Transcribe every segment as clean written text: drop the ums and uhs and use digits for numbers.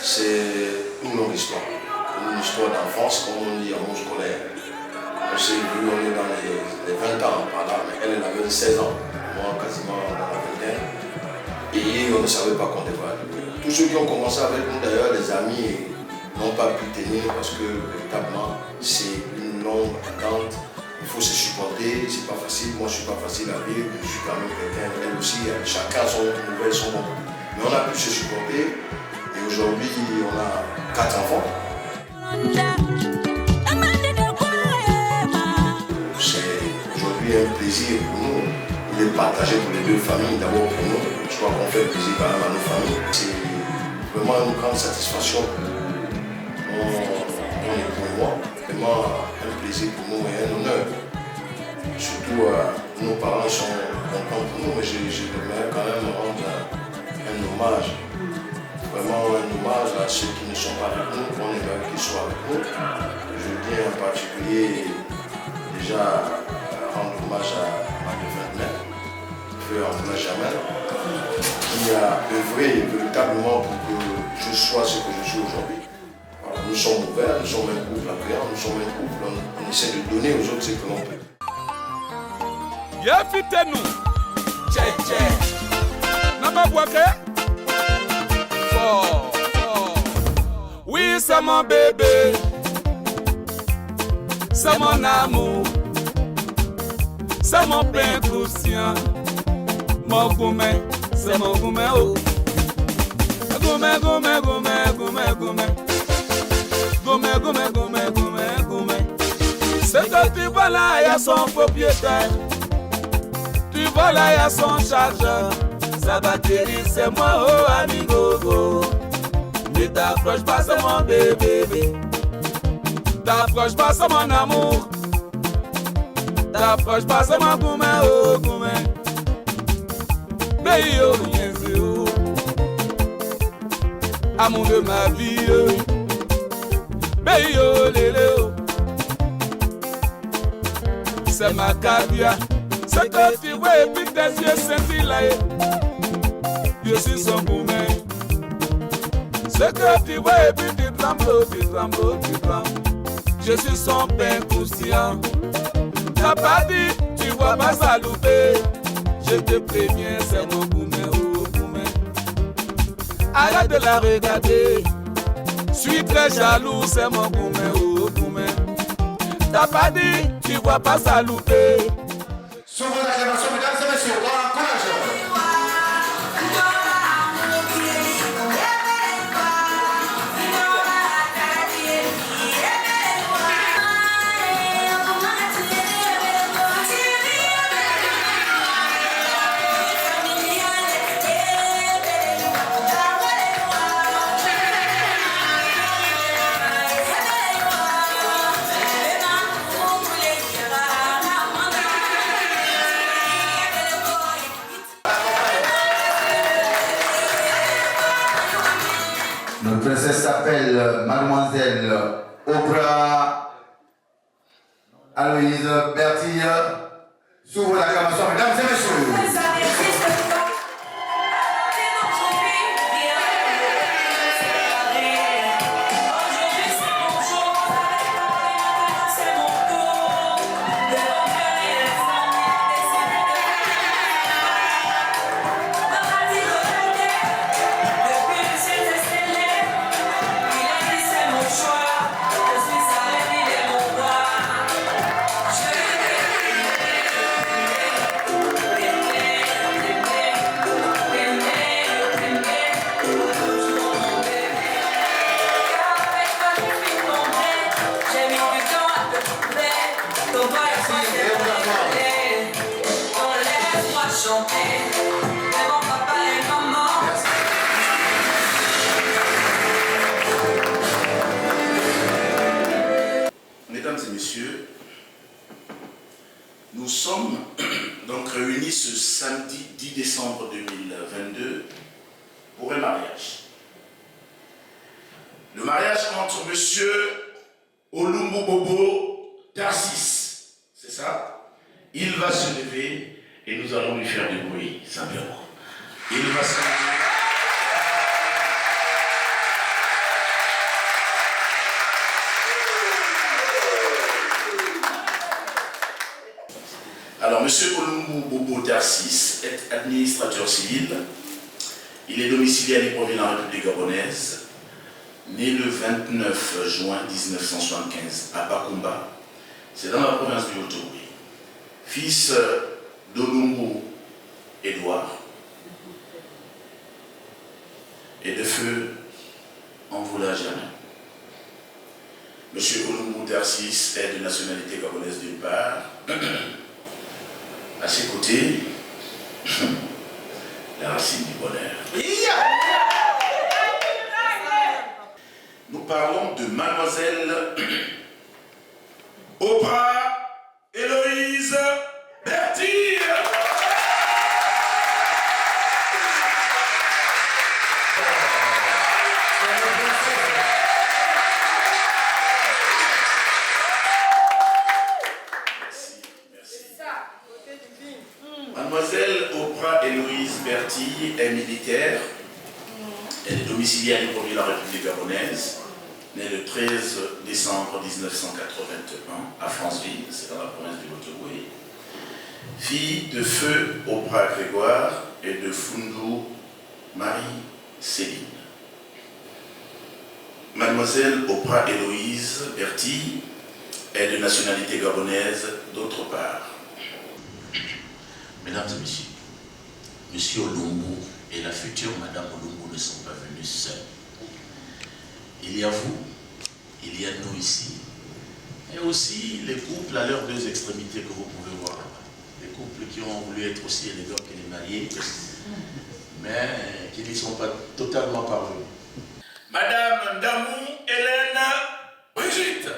c'est une longue histoire. Une histoire d'enfance, comme on dit en mon scolaire. On s'est vu, on est dans les 20 ans par là, mais elle avait 16 ans, moi quasiment dans la vingtaine. Et on ne savait pas compter par là. Tous ceux qui ont commencé avec nous, d'ailleurs, les amis, n'ont pas pu tenir parce que véritablement, c'est une longue attente. Il faut se supporter, c'est pas facile. Moi, je suis pas facile à vivre, je suis quand même quelqu'un, elle aussi, chacun son nouvelle, son bon. Mais on a pu se supporter. Et aujourd'hui, on a 4 enfants. C'est aujourd'hui un plaisir pour nous de partager pour les deux familles, d'abord pour nous. Je crois qu'on fait plaisir quand même à nos familles. C'est vraiment une grande satisfaction pour mon époux et moi. Vraiment un plaisir pour nous et un honneur. Surtout nos parents sont contents pour nous, mais j'aimerais quand même rendre un hommage. Vraiment un hommage à ceux qui ne sont pas avec nous, qu'on aimerait qu'ils soient avec nous. Je tiens en particulier déjà rendre hommage à ma devenue, feu André Jamel, qui a œuvré véritablement pour que je sois ce que je suis aujourd'hui. Voilà, nous sommes ouverts, nous sommes un couple agréable, nous sommes un couple, on essaie de donner aux autres ce que l'on peut. Yafitenu, tche, Namabwake. Oui, c'est mon bébé, c'est mon amour, c'est mon pain croustillant, mon gourmet, c'est mon gourmet, oh. Gourmet, gourmet, gourmet, gourmet, gourmet, gourmet, gourmet, gourmet, gourmet, gourmet. Ce que tu vois là, il y a son propriétaire, tu vois là, il y a son chargeur. Sa batterie c'est moi, oh amigo, go. Ne t'approche pas, c'est mon bébé. T'approche pas, c'est mon amour. T'approche pas, c'est mon gourmet, oh gourmet. Baby, oh, yes, oh. Amour de ma vie, oh. Baby, oh, lélé, oh. C'est ma caviar. C'est que tu vois et puis tes yeux scintillent là. Je suis son gourmet. C'est que tu vois et puis tu trembles, tu trembles, tu trembles. Je suis son pain croustillant. T'as pas dit, tu vois pas ça louper. Je te préviens, c'est mon gourmet, oh gourmet. Arrête de la regarder. Suis très jaloux, c'est mon gourmet, oh gourmet. T'as pas dit, tu vois pas ça louper. Sur vos acclamations, mesdames et messieurs, grand courage. Notre princesse s'appelle Mademoiselle Oprah Aloïse Bertille. Sous vos acclamations, mesdames et messieurs. Mesdames et messieurs, nous sommes donc réunis ce samedi 10 décembre 2022 pour un mariage. Le mariage entre monsieur Olumbu Bobo Tarsis, c'est ça? Il va se lever et nous allons lui faire du bruit, simplement. Il va se lever. administrateur civil. Il est domicilié à Libreville en République gabonaise. Né le 29 juin 1975 à Bakumba, c'est dans la province du Haut-Ogooué. Fils d'Olumbu Édouard et de feu Envola Germain. Monsieur Olumbu Tarsis est de nationalité gabonaise d'une part. À ses côtés, la racine du bonheur. Nous parlons de Mademoiselle Oprah Héloïse Bertille. Mademoiselle Oprah Héloïse Bertille est militaire. Elle est domiciliée à Libreville en République gabonaise. Née le 13 décembre 1981 à Franceville, c'est dans la province du Haut-Ogooué. Fille de feu Oprah Grégoire et de Fundou Marie-Céline. Mademoiselle Oprah Héloïse Bertille est de nationalité gabonaise d'autre part. Mesdames et messieurs, Monsieur Olumbu et la future Madame Olumbu ne sont pas venus seuls. Il y a vous, il y a nous ici, et aussi les couples à leurs deux extrémités que vous pouvez voir. Les couples qui ont voulu être aussi élégants que les mariés, mais qui n'y sont pas totalement parvenus. Madame Ndamou Hélène Brigitte.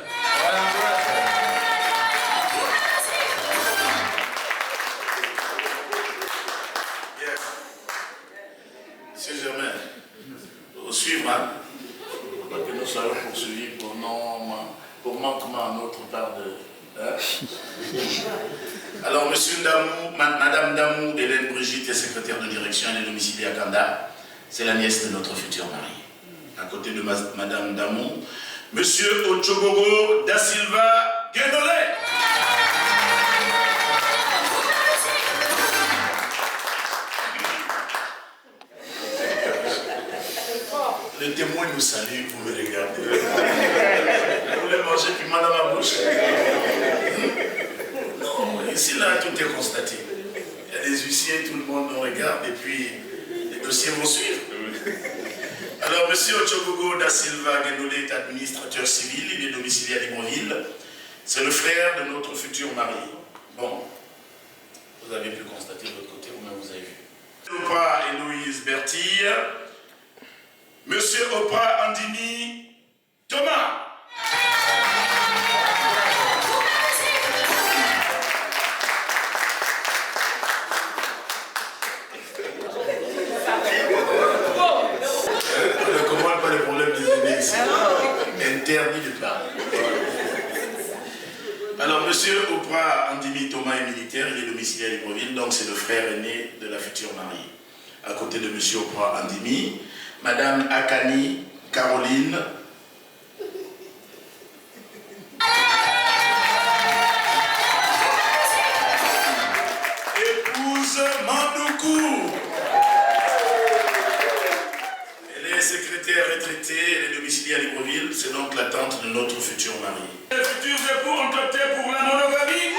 Monsieur Germain, vous suivre, hein? Que nous soyons poursuivis pour manquement à notre part de... Hein? Alors, monsieur Ndamou, madame Ndamou Hélène Brigitte est secrétaire de direction, elle est domiciliée à Kanda. C'est la nièce de notre futur mari. À côté de madame Ndamou, monsieur Ochogogo da Silva Guénolé. Le témoin nous salue, vous me regardez. Vous voulez manger piment dans ma bouche? Non, ici là, tout est constaté. Il y a des huissiers, tout le monde nous regarde et puis les dossiers vont suivre. Alors, monsieur Ochogogo da Silva Guénolé est administrateur civil, il est domicilié à Libreville. C'est le frère de notre futur mari. Bon, vous avez pu constater de l'autre côté, vous-même vous avez vu. Oprah Héloïse Bertille. Monsieur Oprah Andini Thomas. On ne commande pas les problèmes des aînés ici. Interdit de parler. Alors, monsieur Oprah Andini Thomas est militaire, il est domicilié à Libreville, donc c'est le frère aîné de la future mariée. À côté de monsieur Oprah Andini, madame Akani Caroline épouse Mandoukou. Elle est secrétaire retraitée, elle est domiciliée à Libreville, c'est donc la tante de notre futur mari. Les futurs époux ont opté pour la monogamie.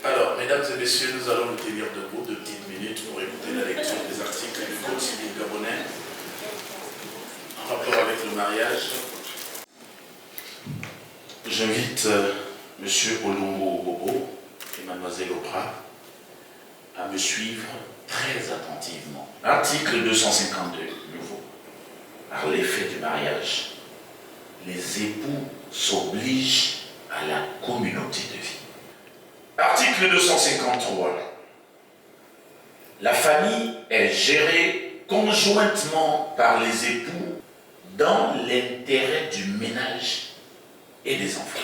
Alors, mesdames et messieurs, nous allons nous tenir debout de petites minutes pour écouter la lecture des articles du Code civil gabonais en rapport avec le mariage. J'invite monsieur Olumbu Bobo et mademoiselle Oprah à me suivre très attentivement. Article 252, nouveau. Par l'effet du mariage, les époux s'obligent à la communauté de vie. Article 253. La famille est gérée conjointement par les époux dans l'intérêt du ménage et des enfants.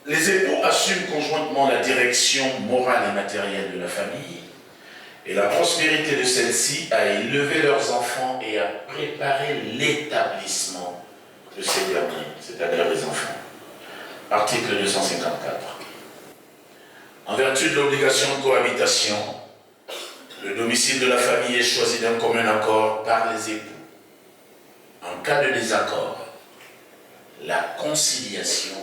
Les époux assument conjointement la direction morale et matérielle de la famille et la prospérité de celle-ci à élever leurs enfants et à préparer l'établissement de ces derniers, c'est-à-dire les enfants. Article 254. En vertu de l'obligation de cohabitation, le domicile de la famille est choisi d'un commun accord par les époux. En cas de désaccord, la conciliation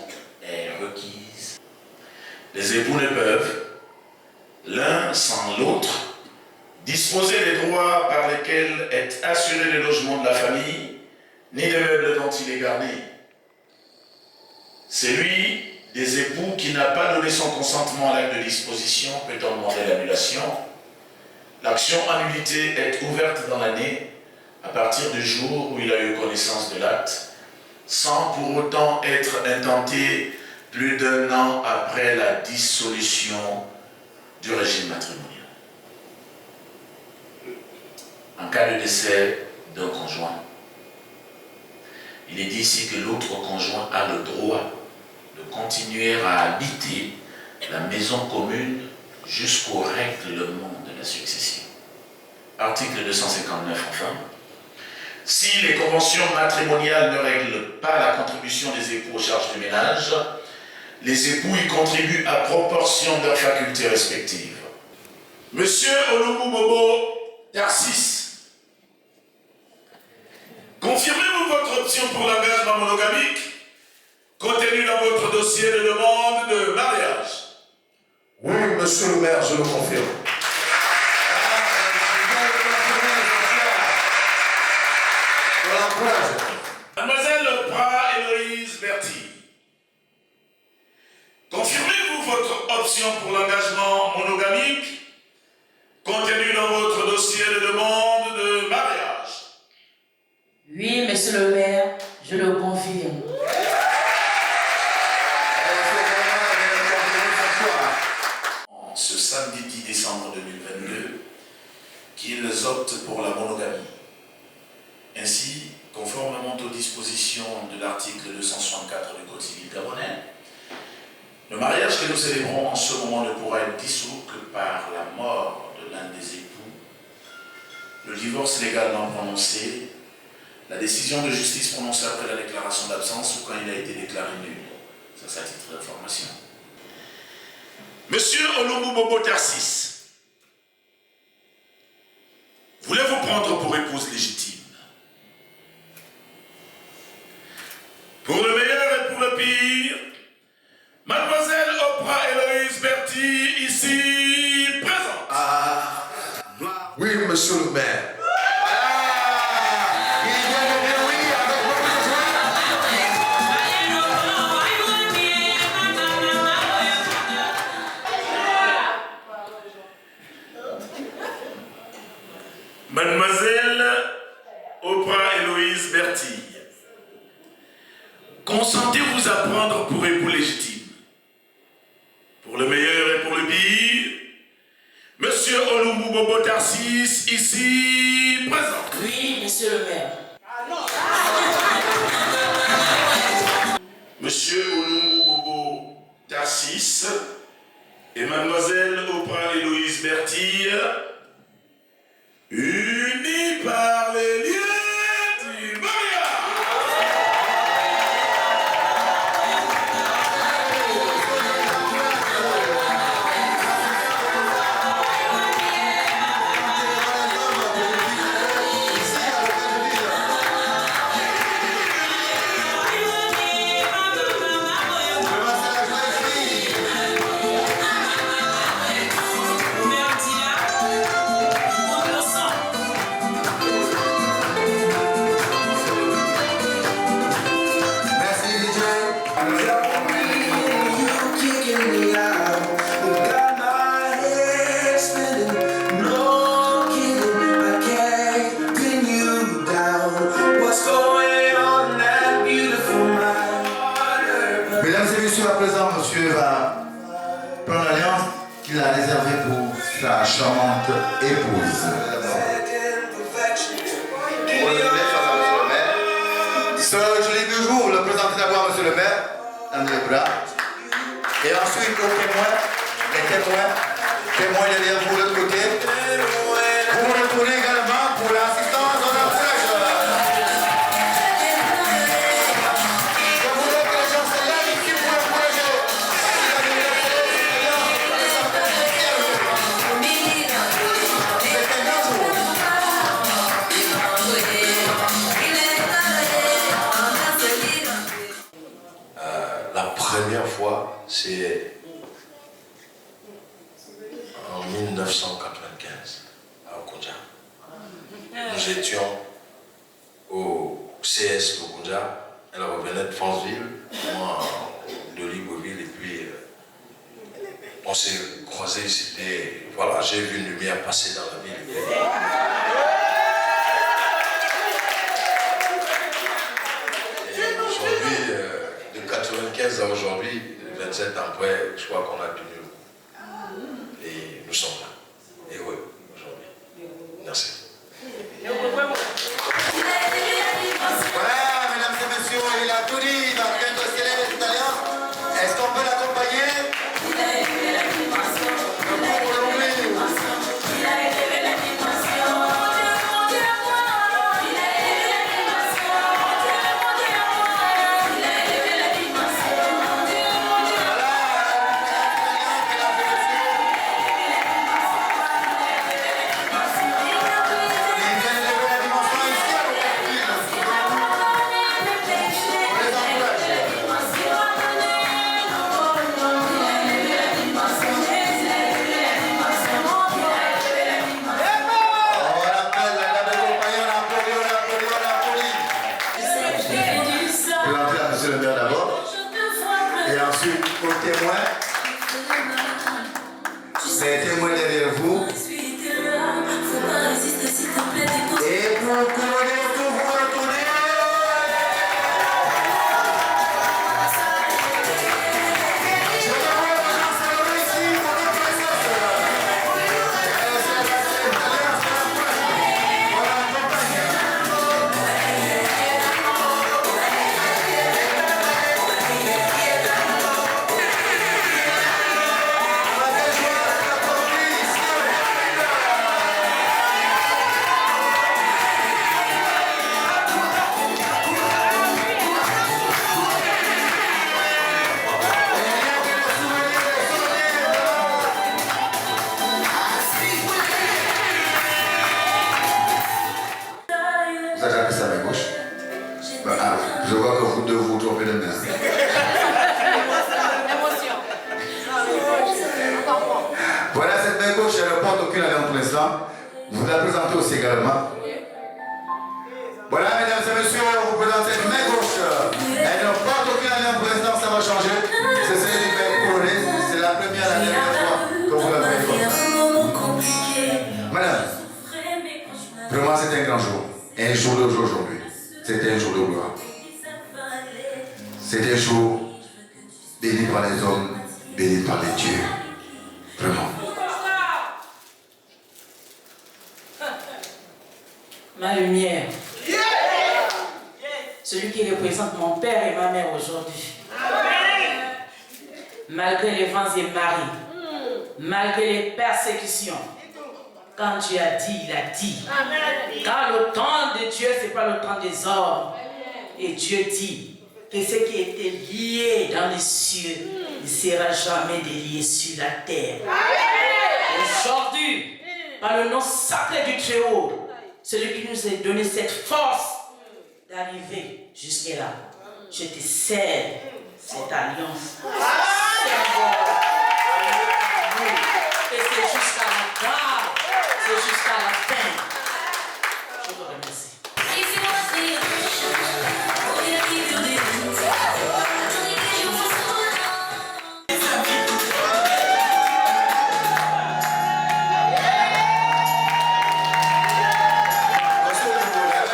est requise. Les époux ne peuvent, l'un sans l'autre, disposer des droits par lesquels est assuré le logement de la famille, ni des meubles dont il est garni. Celui des époux qui n'a pas donné son consentement à l'acte de disposition peut en demander l'annulation. L'action en nullité est ouverte dans l'année à partir du jour où il a eu connaissance de l'acte, sans pour autant être intenté plus d'1 an après la dissolution du régime matrimonial. En cas de décès d'un conjoint, il est dit ici que l'autre conjoint a le droit de continuer à habiter la maison commune jusqu'au règlement de la succession. Article 259 enfin. Si les conventions matrimoniales ne règlent pas la contribution des époux aux charges du ménage, les époux y contribuent à proportion de leurs facultés respectives. Monsieur Olomu Bobo Tarsis, confirmez-vous votre option pour l'engagement monogamique contenu dans votre dossier de demande de mariage? Oui, monsieur le maire, je le confirme. Mademoiselle Oprah Héloïse Berti, confirmez-vous votre option pour l'engagement monogamique contenu dans votre dossier de demande de mariage? Oui, monsieur le maire, je le confirme. Ce samedi 10 décembre 2022, qu'ils optent pour la monogamie. Ainsi, conformément aux dispositions de l'article 264 du Code civil gabonais, le mariage que nous célébrons en ce moment ne pourra être dissous que par la mort de l'un des époux, le divorce légalement prononcé, la décision de justice prononcée après la déclaration d'absence ou quand il a été déclaré nul. Ça, c'est à titre d'information. Monsieur Olomu Bobo Tarsis, voulez-vous prendre pour épouse légitime? Pour le meilleur et pour le pire, mademoiselle Oprah Héloïse Berti, ici présente. Ah, oui, monsieur le maire. Mademoiselle Oprah Héloïse Berti, consentez-vous à prendre pour époux légitime, pour le meilleur et pour le pire, monsieur Olomu Bobo Tarsis, ici présent? Oui, monsieur le maire. Monsieur Olomu Bobo Tarsis et mademoiselle Oprah Héloïse Berti, unis par les liens du mariage. sa charmante épouse. Ce joli deux jours, le présenter d'abord monsieur le maire, dans les bras, et ensuite aux témoins, les témoins, Témoin derrière vous de l'autre côté. Vous vous retournez également pour l'assistance en approche. Je voudrais que les gens se lèvent ici pour encourager. C'est un grand jour. La première fois, c'est en 1995 à Okonja. Nous étions au CS d'Okonja. Elle revenait de Franceville, moi de Libreville, et puis on s'est croisés. C'était, voilà, j'ai vu une lumière passer dans la ville. Et aujourd'hui, de 95 à aujourd'hui, 27 ans après, je crois qu'on a tenu. Et nous sommes là. Et oui, aujourd'hui. Merci. Voilà, mesdames et messieurs, il a tout dit dans le dossier tout à l'heure. Est-ce qu'on peut l'accompagner? Les témoins derrière vous. Et pour couronner le tout, vous retournez. Je vais voir vos gens saluer ici pour votre présence. Vous avez appris ça à ma gauche. Je vois que vous deux vous trompez de main. Voilà cette main gauche, elle ne porte aucune alliance pour l'instant. Vous la présentez aussi également. Voilà, mesdames et messieurs, vous présentez cette main gauche. Elle ne porte aucune alliance pour l'instant, ça va changer. C'est celle du main couronné. C'est la première et la dernière fois que vous la faites comme ça. Madame, vraiment c'est un grand jour. Un jour de jour aujourd'hui. C'était un jour de gloire. C'était un jour béni par les hommes, béni par les dieux. Vraiment. Ma lumière. Celui qui représente mon père et ma mère aujourd'hui. Malgré les vents et marées, malgré les persécutions, quand Dieu a dit, il a dit. Car le temps de Dieu, ce n'est pas le temps des hommes. Et Dieu dit que ce qui était lié dans les cieux ne sera jamais délié sur la terre. Aujourd'hui, par le nom sacré du Très-Haut, celui qui nous a donné cette force d'arriver jusque-là, je te cède cette alliance. Et c'est jusqu'à la fin. C'est jusqu'à la fin. Je vous remercie. Voilà,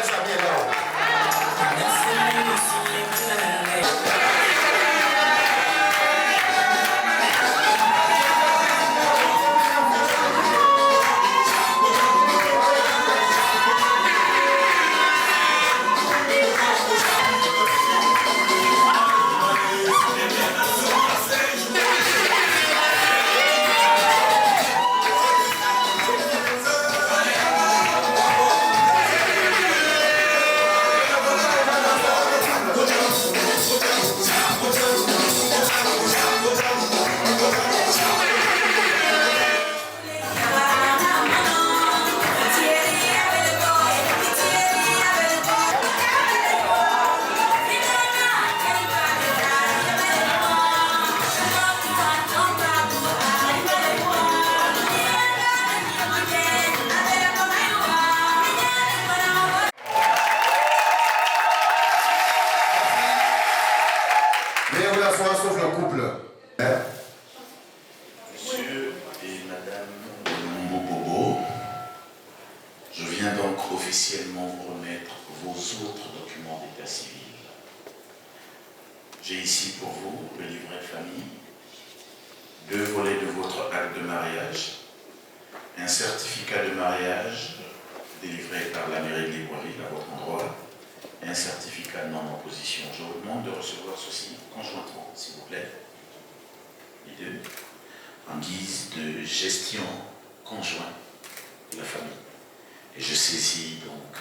s'asseoir sauf le couple. Monsieur et Madame Mombobobo, je viens donc officiellement vous remettre vos autres documents d'état civil. J'ai ici pour vous le livret de famille, 2 volets de votre acte de mariage, un certificat de mariage délivré par la mairie de Libreville à votre endroit, et un certificat de non-opposition. Je vous demande de recevoir ceci conjointement, s'il vous plaît, les deux, en guise de gestion conjointe de la famille. Et je saisis donc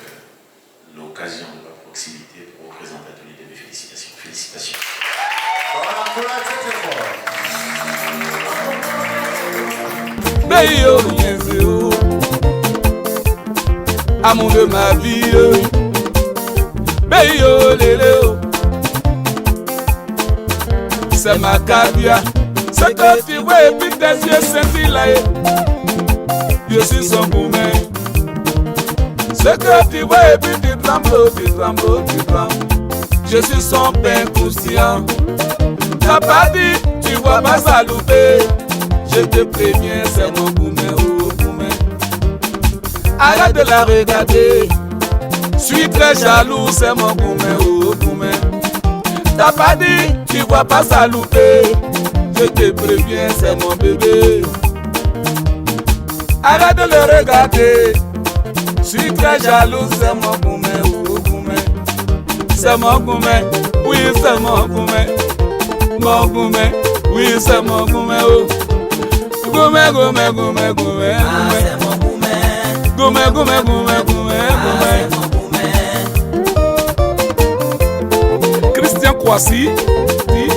l'occasion de la proximité pour vous présenter à tous les deux mes félicitations. Félicitations. Beyo Yenzeo, amour de ma vie, Beyo Leleo, c'est ma cabia, c'est que tu vois et puis tes yeux scintillent, je suis son gourmet, c'est que tu vois et puis tu trembles, je suis son pain croustillant, t'as pas dit, tu vois pas ça louper. Je te préviens, c'est mon gourmet, oh gourmet. Arrête de la regarder. Suis très jaloux, c'est mon gourmet, oh gourmet. T'as pas dit, tu vois pas ça louper. Je te préviens, c'est mon bébé. Arrête de le regarder. Suis très jaloux, c'est mon gourmet, oh gourmet. C'est mon gourmet, oui, c'est mon gourmet. Mon gourmet, oui, c'est mon gourmet, oh. Gourmet, gourmet, gourmet, gourmet, Ah, c'est mon gourmet. gourmet, gourmet, gourmet, gourmet, Ah, c'est mon gourmet. Christian Kouassi, dit.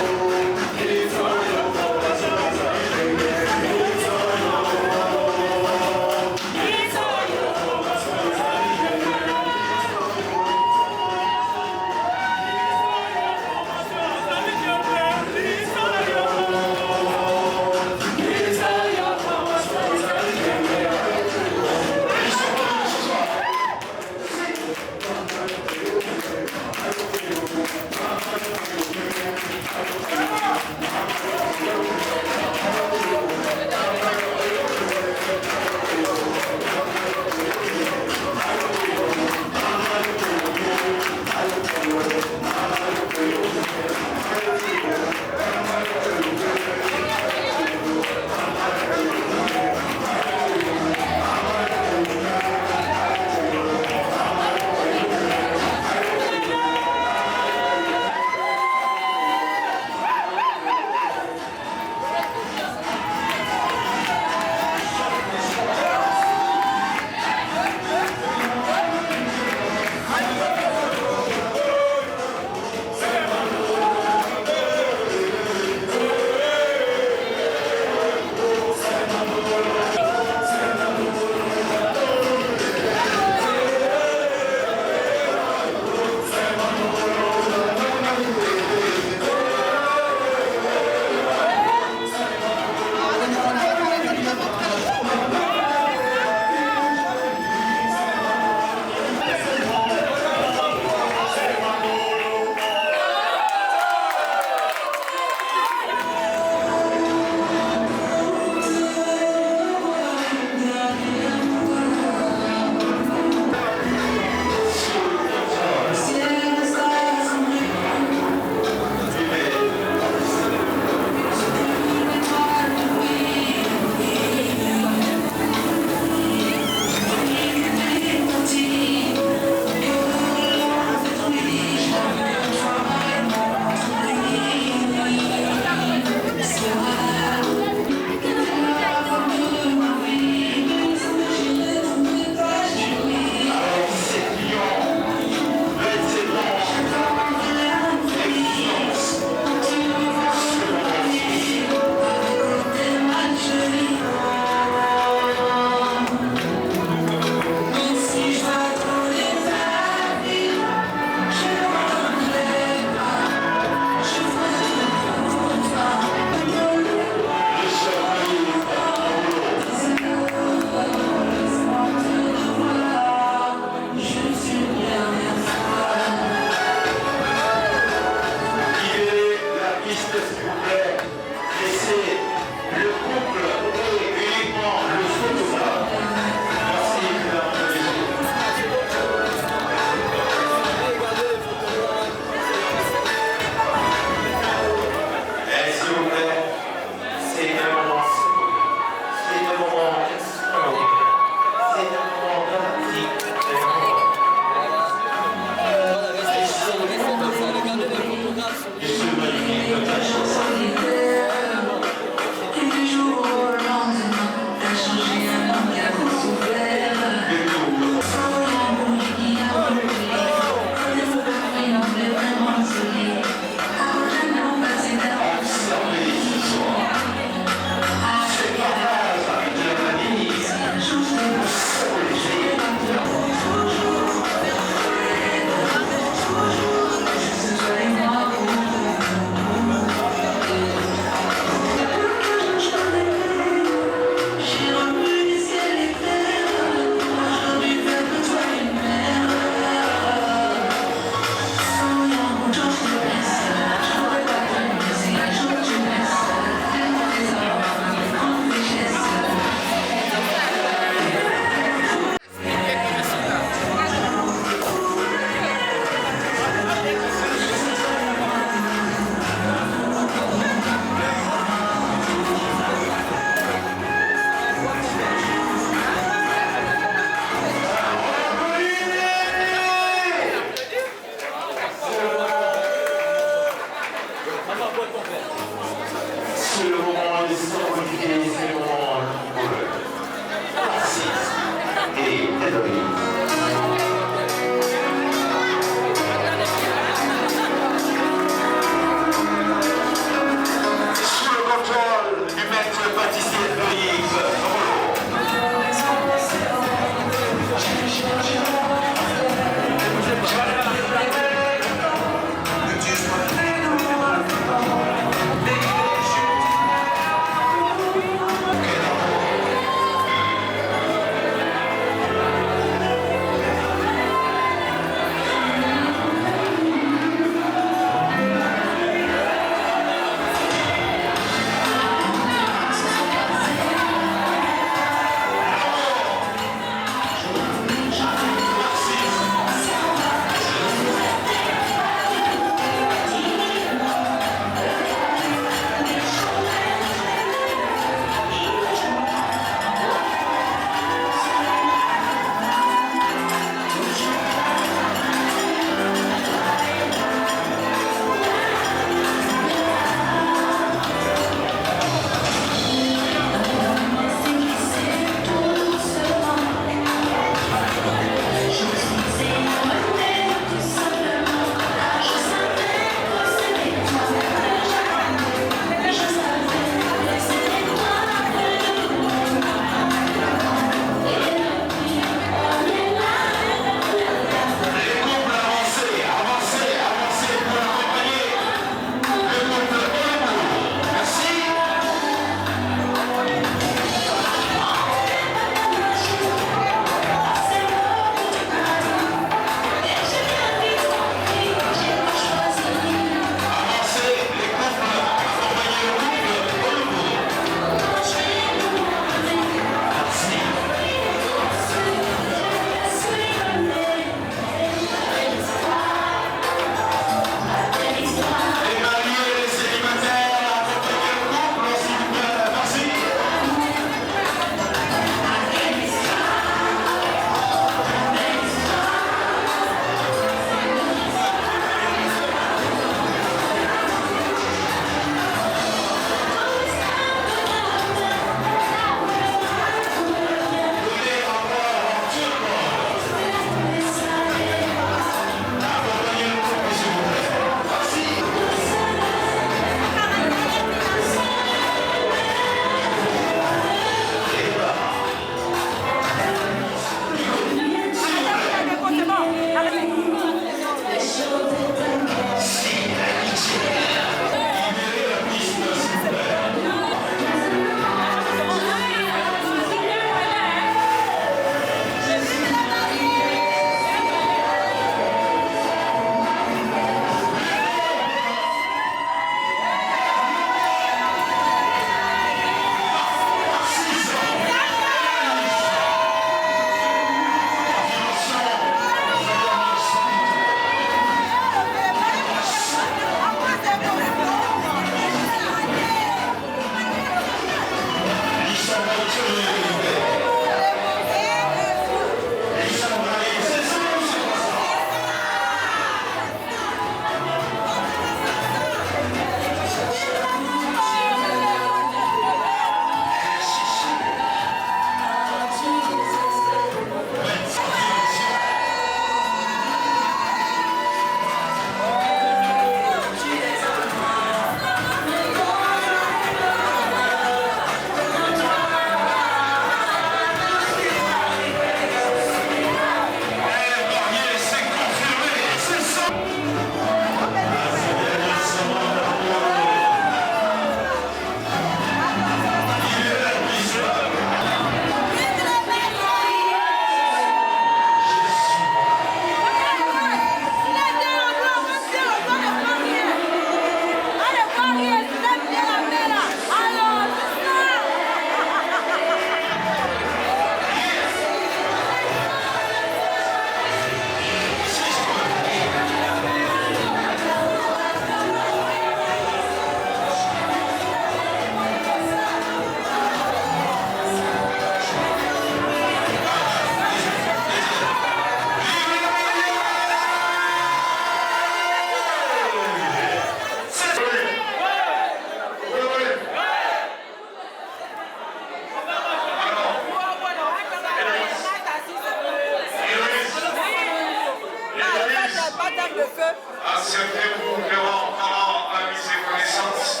Acceptez-vous de rendre à mise et connaissance.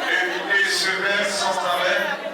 Évitez ce verre sans arrêt.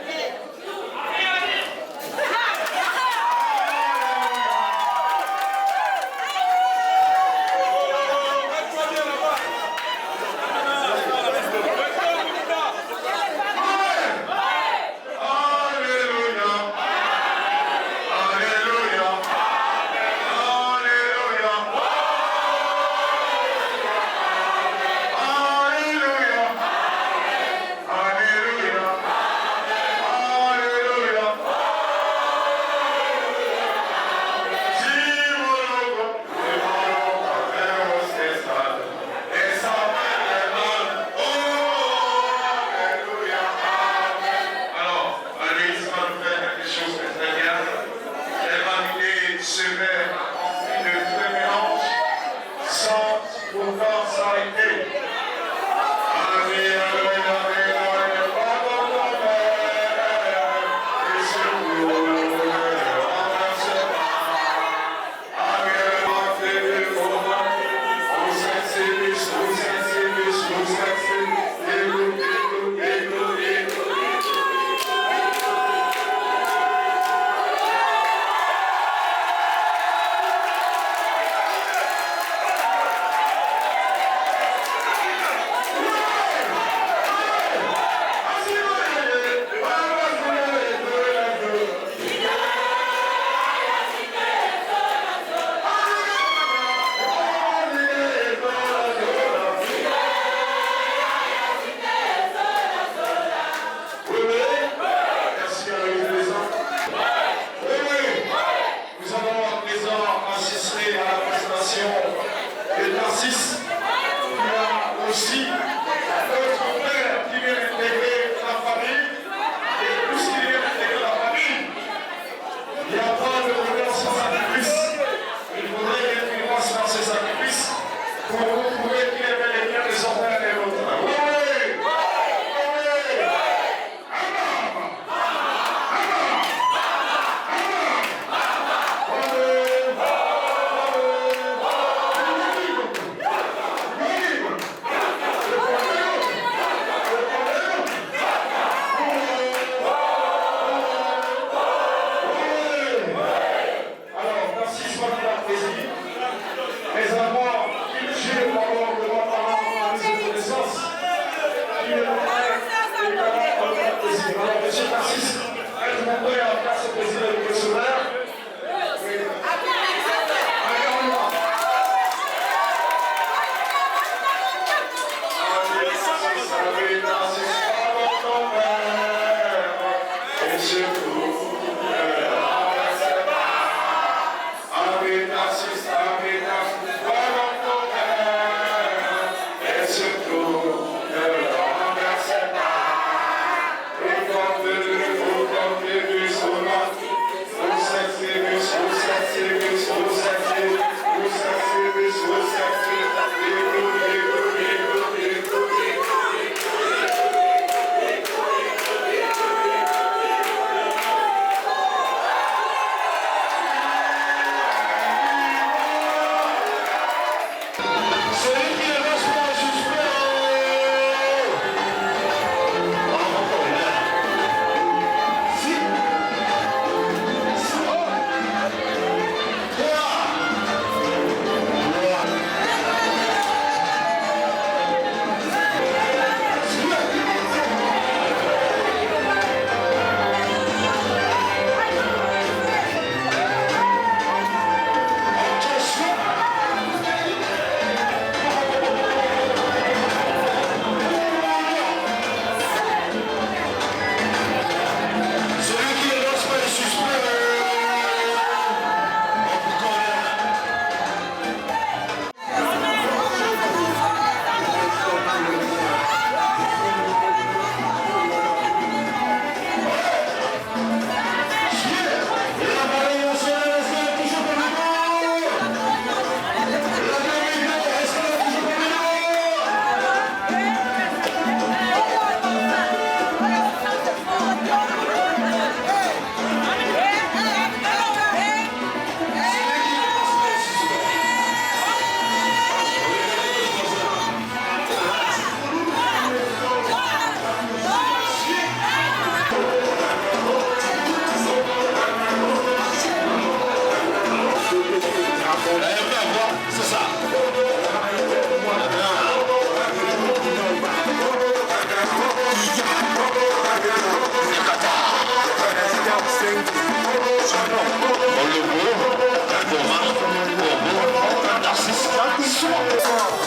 C'est ça.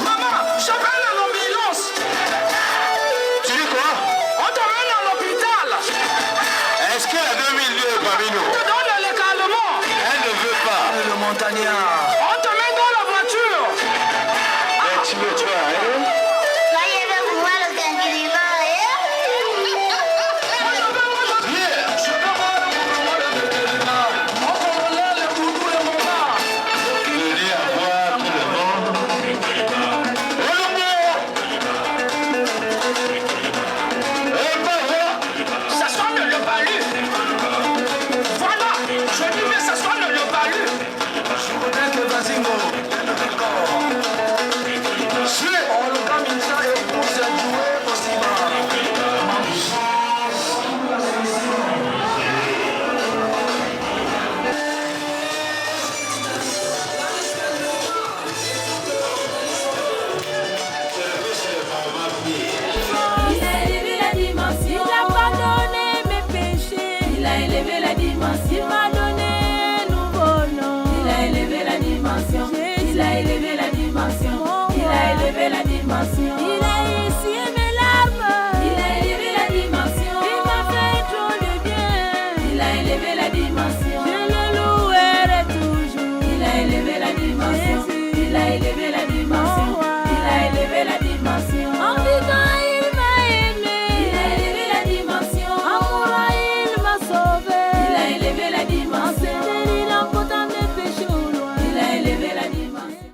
Maman, j'appelle l'ambulance. Tu dis quoi? On t'emmène à l'hôpital. Est-ce qu'elle a 2002 parmi nous? Te donne le calmant. Elle ne veut pas. Le montagnard. On te met dans la voiture. Tu veux, tu vois, hein? Il a essuyé mes larmes. Il a élevé la dimension. Il m'a fait trop de bien. Il a élevé la dimension. Je le louerai toujours. Il a élevé la dimension. Il a élevé la